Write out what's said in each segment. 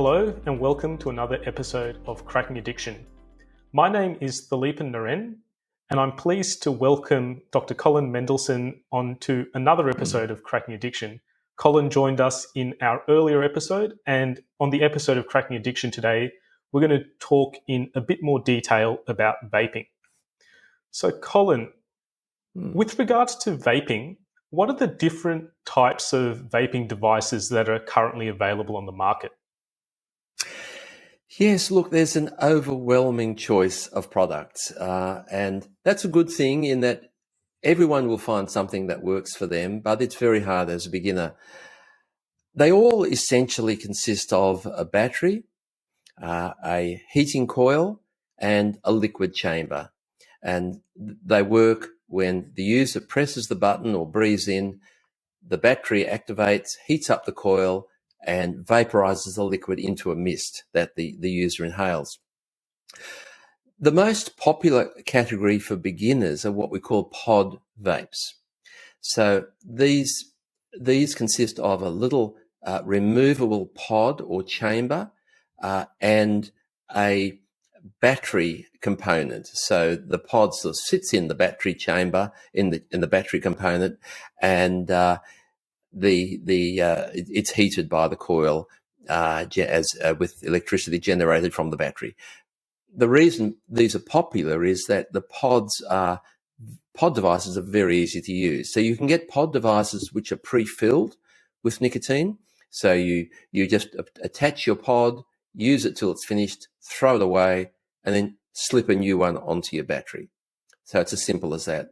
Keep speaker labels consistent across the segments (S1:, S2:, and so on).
S1: Hello and welcome to another episode of Cracking Addiction. My name is Thaleepan Naren and I'm pleased to welcome Dr. Colin Mendelsohn onto another episode of Cracking Addiction. Colin joined us in our earlier episode, and on the episode of Cracking Addiction today, we're going to talk in a bit more detail about vaping. So Colin, with regards to vaping, what are the different types of vaping devices that are currently available on the market?
S2: Yes, look, there's an overwhelming choice of products, and that's a good thing in that everyone will find something that works for them, but it's very hard as a beginner. They all essentially consist of a battery, a heating coil, and a liquid chamber. And they work when the user presses the button or breathes in, the battery activates, heats up the coil, and vaporizes the liquid into a mist that the user inhales. The most popular category for beginners are what we call pod vapes. So these consist of a little removable pod or chamber and a battery component. So the pod sort of sits in the battery chamber in the battery component, and it's heated by the coil with electricity generated from the battery. The reason these are popular is that the pod devices are very easy to use. So you can get pod devices which are pre-filled with nicotine. So you just attach your pod, use it till it's finished, throw it away, and then slip a new one onto your battery. So it's as simple as that.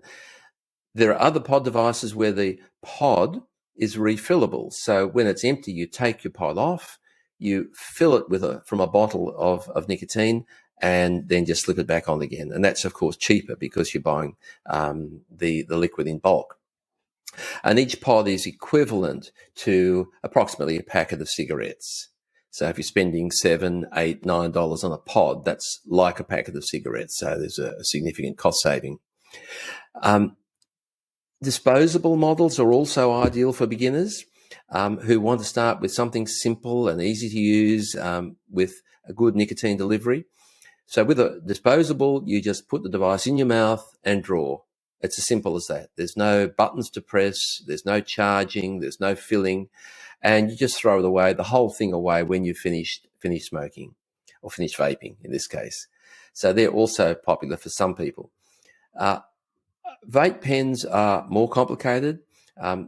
S2: There are other pod devices where the pod is refillable. So when it's empty, you take your pod off, you fill it from a bottle of nicotine, and then just slip it back on again. And that's, of course, cheaper because you're buying the liquid in bulk. And each pod is equivalent to approximately a packet of cigarettes. So if you're spending $7, $8, $9 on a pod, that's like a packet of cigarettes. So there's a significant cost saving. Disposable models are also ideal for beginners who want to start with something simple and easy to use with a good nicotine delivery. So with a disposable, you just put the device in your mouth and draw. It's as simple as that. There's no buttons to press, there's no charging, there's no filling, and you just throw the whole thing away when you finish smoking or finish vaping in this case. So they're also popular for some people. Vape pens are more complicated.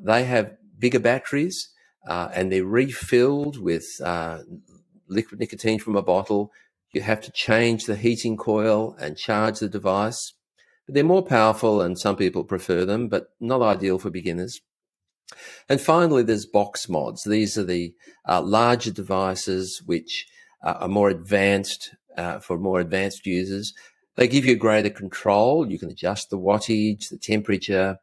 S2: They have bigger batteries and they're refilled with liquid nicotine from a bottle. You have to change the heating coil and charge the device. But they're more powerful and some people prefer them, but not ideal for beginners. And finally, there's box mods. These are the larger devices which are more advanced for more advanced users. They give you greater control. You can adjust the wattage, the temperature,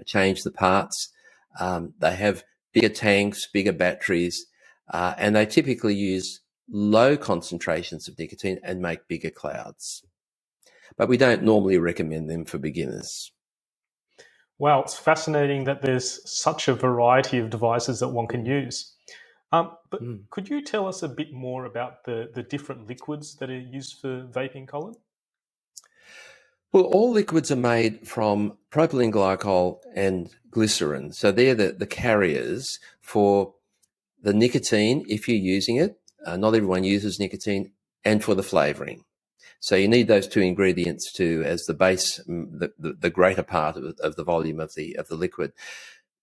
S2: change the parts. They have bigger tanks, bigger batteries, and they typically use low concentrations of nicotine and make bigger clouds. But we don't normally recommend them for beginners.
S1: Wow, it's fascinating that there's such a variety of devices that one can use. But could you tell us a bit more about the different liquids that are used for vaping, Colin?
S2: Well, all liquids are made from propylene glycol and glycerin. So they're the carriers for the nicotine if you're using it. Not everyone uses nicotine, and for the flavoring. So you need those two ingredients as the base, the greater part of the volume of the liquid.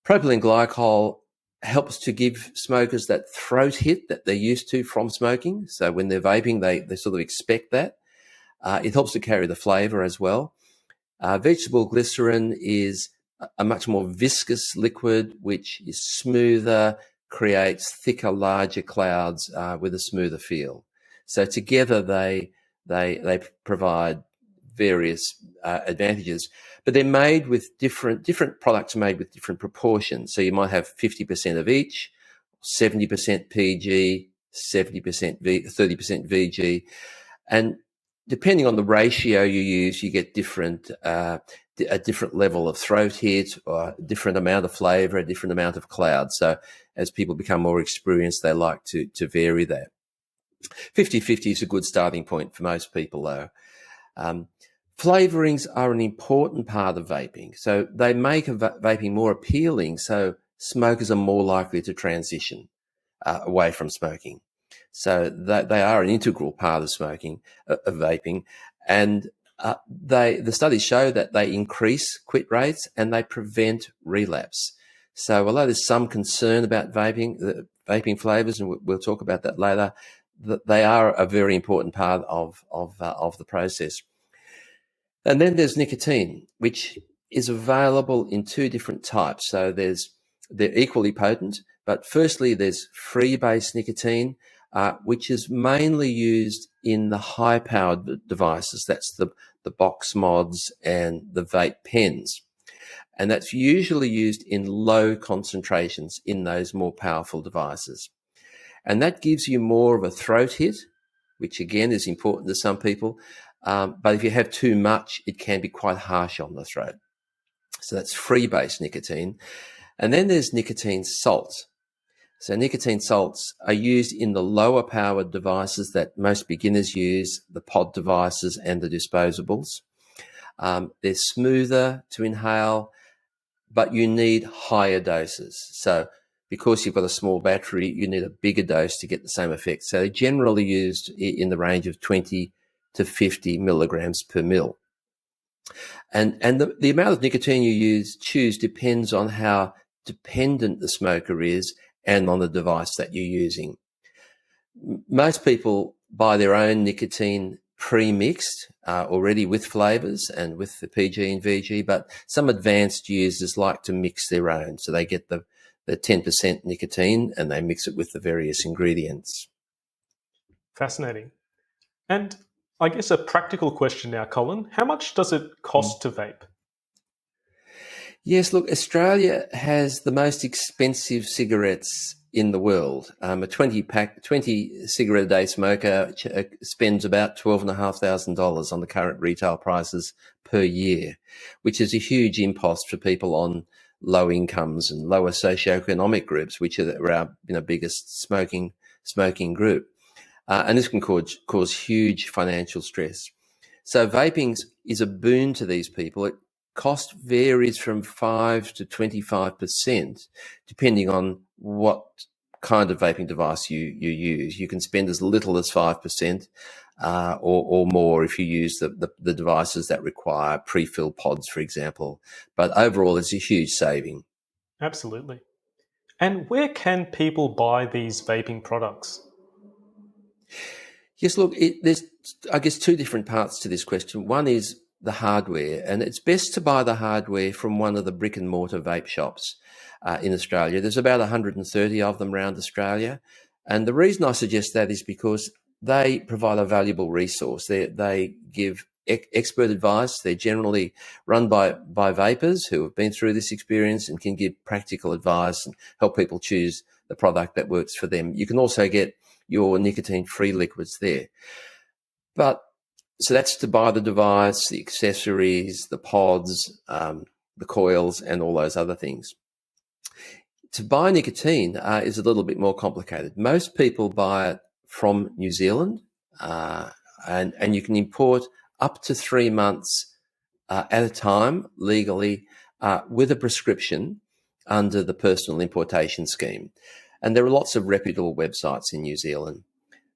S2: Propylene glycol helps to give smokers that throat hit that they're used to from smoking. So when they're vaping, they sort of expect that. It helps to carry the flavor as well. Vegetable glycerin is a much more viscous liquid, which is smoother, creates thicker, larger clouds with a smoother feel. So together they provide various advantages, but they're made with different products are made with different proportions. So you might have 50% of each, 70% PG, 70% 30% VG, and depending on the ratio you use, you get a different level of throat hit, or a different amount of flavor, a different amount of cloud. So as people become more experienced, they like to vary that. 50-50 is a good starting point for most people, though. Flavorings are an important part of vaping. So they make vaping more appealing, so smokers are more likely to transition away from smoking. So they are an integral part of smoking, of vaping. And the studies show that they increase quit rates and they prevent relapse. So although there's some concern about vaping flavors, and we'll talk about that later, they are a very important part of the process. And then there's nicotine, which is available in two different types. So they're equally potent, but firstly, there's free-base nicotine, which is mainly used in the high-powered devices. That's the box mods and the vape pens. And that's usually used in low concentrations in those more powerful devices. And that gives you more of a throat hit, which again is important to some people. But if you have too much, it can be quite harsh on the throat. So that's free-base nicotine. And then there's nicotine salts. So nicotine salts are used in the lower powered devices that most beginners use, the pod devices and the disposables. They're smoother to inhale, but you need higher doses. So because you've got a small battery, you need a bigger dose to get the same effect. So they're generally used in the range of 20 to 50 milligrams per mil. And the amount of nicotine you choose depends on how dependent the smoker is and on the device that you're using. Most people buy their own nicotine pre-mixed already with flavors and with the PG and VG, but some advanced users like to mix their own. So they get the 10% nicotine and they mix it with the various ingredients.
S1: Fascinating. And I guess a practical question now, Colin. How much does it cost to vape?
S2: Yes, look, Australia has the most expensive cigarettes in the world. A 20 cigarette a day smoker spends about $12,500 on the current retail prices per year, which is a huge impost for people on low incomes and lower socioeconomic groups, which are our biggest smoking group. And this can cause huge financial stress. So vaping is a boon to these people. Cost varies from 5 to 25%, depending on what kind of vaping device you use. You can spend as little as 5% or more if you use the devices that require pre-filled pods, for example. But overall, it's a huge saving.
S1: Absolutely. And where can people buy these vaping products?
S2: Yes, look, there's, I guess, two different parts to this question. One is the hardware, and it's best to buy the hardware from one of the brick and mortar vape shops in Australia. There's about 130 of them around Australia. And the reason I suggest that is because they provide a valuable resource. They give expert advice. They're generally run by vapers who have been through this experience and can give practical advice and help people choose the product that works for them. You can also get your nicotine-free liquids there. So that's to buy the device, the accessories, the pods, the coils, and all those other things. To buy nicotine is a little bit more complicated. Most people buy it from New Zealand, and you can import up to 3 months at a time legally with a prescription under the personal importation scheme. And there are lots of reputable websites in New Zealand.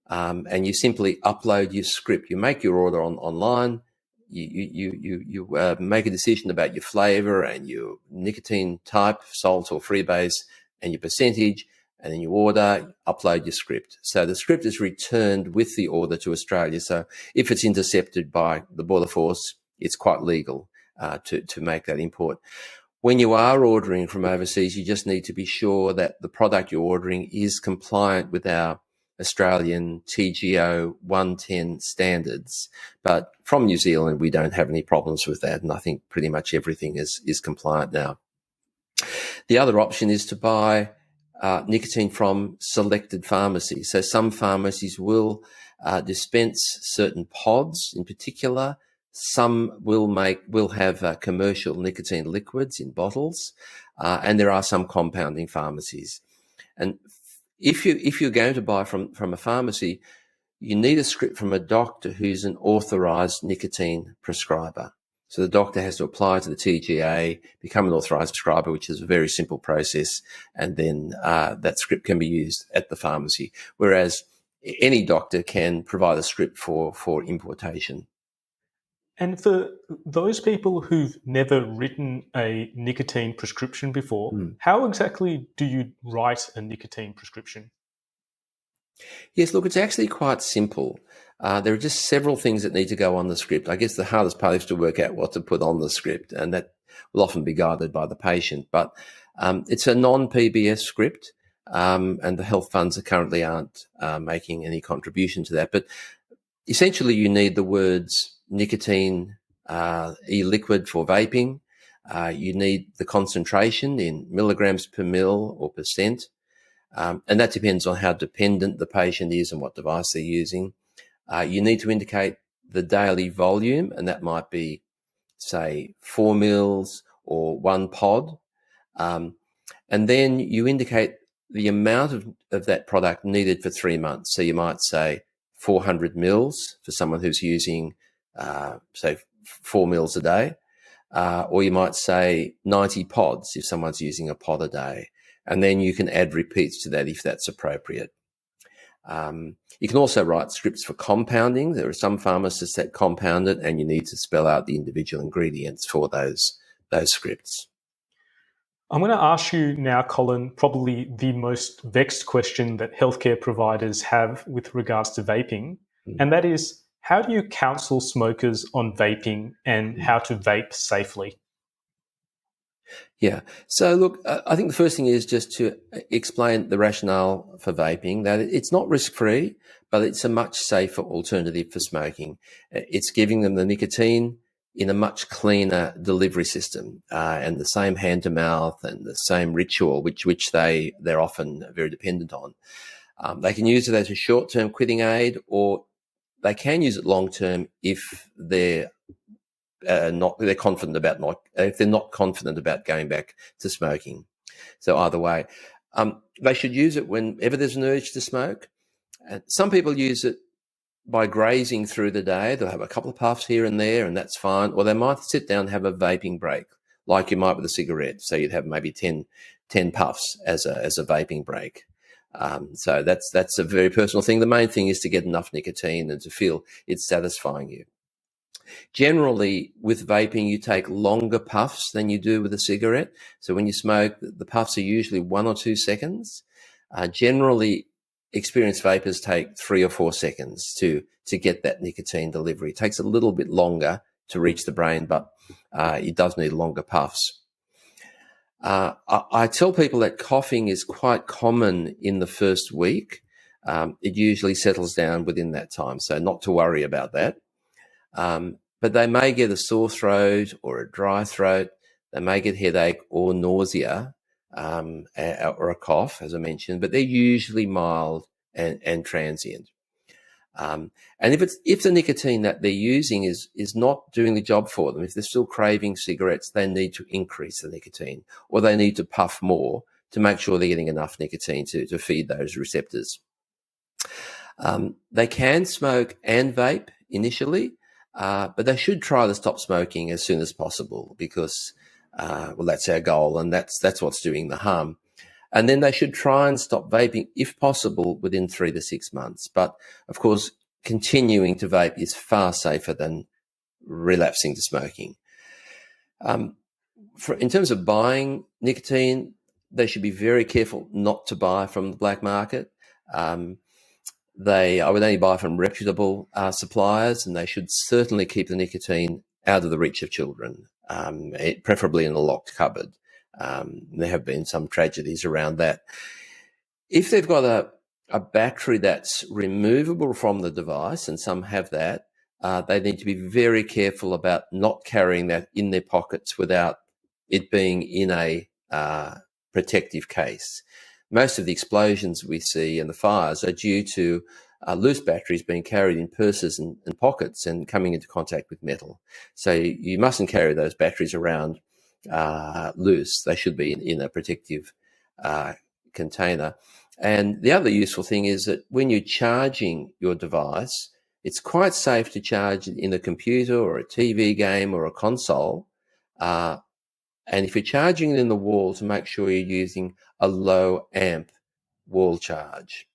S2: And you simply upload your script. You make your order online. You make a decision about your flavor and your nicotine type, salt or freebase, and your percentage, and then you order, upload your script. So the script is returned with the order to Australia. So if it's intercepted by the Border Force, it's quite legal to make that import. When you are ordering from overseas, you just need to be sure that the product you're ordering is compliant with our Australian TGO 110 standards. But from New Zealand, we don't have any problems with that. And I think pretty much everything is compliant now. The other option is to buy nicotine from selected pharmacies. So some pharmacies will dispense certain pods in particular. Some will have commercial nicotine liquids in bottles, and there are some compounding pharmacies. And if you're going to buy from a pharmacy, you need a script from a doctor who's an authorised nicotine prescriber. So the doctor has to apply to the TGA, become an authorised prescriber, which is a very simple process, and then that script can be used at the pharmacy, whereas any doctor can provide a script for importation.
S1: And for those people who've never written a nicotine prescription before, how exactly do you write a nicotine prescription?
S2: Yes, look, it's actually quite simple. There are just several things that need to go on the script. I guess the hardest part is to work out what to put on the script, and that will often be guided by the patient. But it's a non-PBS script, and the health funds currently aren't making any contribution to that. But essentially, you need the words nicotine e-liquid for vaping. You need the concentration in milligrams per mil or percent. And that depends on how dependent the patient is and what device they're using. You need to indicate the daily volume, and that might be, say, 4 mils or 1 pod. And then you indicate the amount of that product needed for 3 months. So you might say 400 mils for someone who's using, say, 4 mils a day. Or you might say 90 pods if someone's using a pod a day. And then you can add repeats to that if that's appropriate. You can also write scripts for compounding. There are some pharmacists that compound it, and you need to spell out the individual ingredients for those scripts.
S1: I'm going to ask you now, Colin, probably the most vexed question that healthcare providers have with regards to vaping, and that is, how do you counsel smokers on vaping and how to vape safely?
S2: Yeah. So look, I think the first thing is just to explain the rationale for vaping, that it's not risk-free, but it's a much safer alternative for smoking. It's giving them the nicotine in a much cleaner delivery system, and the same hand to mouth and the same ritual, which they're often very dependent on. They can use it as a short-term quitting aid, or they can use it long-term if they're confident about if they're not confident about going back to smoking. So either way, they should use it whenever there's an urge to smoke. Some people use it by grazing through the day. They'll have a couple of puffs here and there, and that's fine. Or they might sit down and have a vaping break, like you might with a cigarette. So you'd have maybe 10 puffs as a vaping break. So that's a very personal thing. The main thing is to get enough nicotine and to feel it's satisfying you. Generally, with vaping, you take longer puffs than you do with a cigarette. So when you smoke, the puffs are usually 1 or 2 seconds. Generally, experienced vapers take 3 or 4 seconds to get that nicotine delivery. It takes a little bit longer to reach the brain, but it does need longer puffs. I tell people that coughing is quite common in the first week. It usually settles down within that time, so not to worry about that. But they may get a sore throat or a dry throat. They may get headache or nausea, or a cough, as I mentioned, but they're usually mild and transient. And if the nicotine that they're using is not doing the job for them, if they're still craving cigarettes, they need to increase the nicotine, or they need to puff more to make sure they're getting enough nicotine to feed those receptors. They can smoke and vape initially, but they should try to stop smoking as soon as possible because, that's our goal, and that's what's doing the harm. And then they should try and stop vaping, if possible, within 3 to 6 months. But, of course, continuing to vape is far safer than relapsing to smoking. In terms of buying nicotine, they should be very careful not to buy from the black market. I would only buy from reputable suppliers, and they should certainly keep the nicotine out of the reach of children, preferably in a locked cupboard. There have been some tragedies around that. If they've got a battery that's removable from the device, and some have that, they need to be very careful about not carrying that in their pockets without it being in a protective case. Most of the explosions we see and the fires are due to loose batteries being carried in purses and pockets and coming into contact with metal. So you mustn't carry those batteries around loose. They should be in a protective container. And the other useful thing is that when you're charging your device, it's quite safe to charge it in a computer or a TV game or a console. And if you're charging it in the wall, to make sure you're using a low amp wall charge.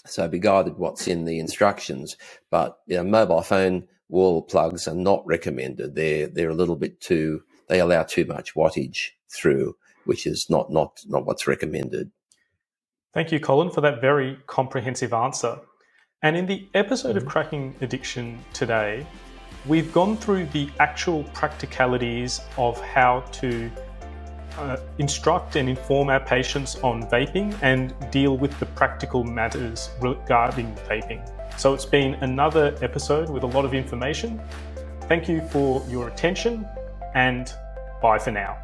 S2: So be guided what's in the instructions. But mobile phone wall plugs are not recommended. They're a little bit too, they allow too much wattage through, which is not what's recommended.
S1: Thank you, Colin, for that very comprehensive answer. And in the episode of Cracking Addiction today, we've gone through the actual practicalities of how to instruct and inform our patients on vaping and deal with the practical matters regarding vaping. So it's been another episode with a lot of information. Thank you for your attention, and bye for now.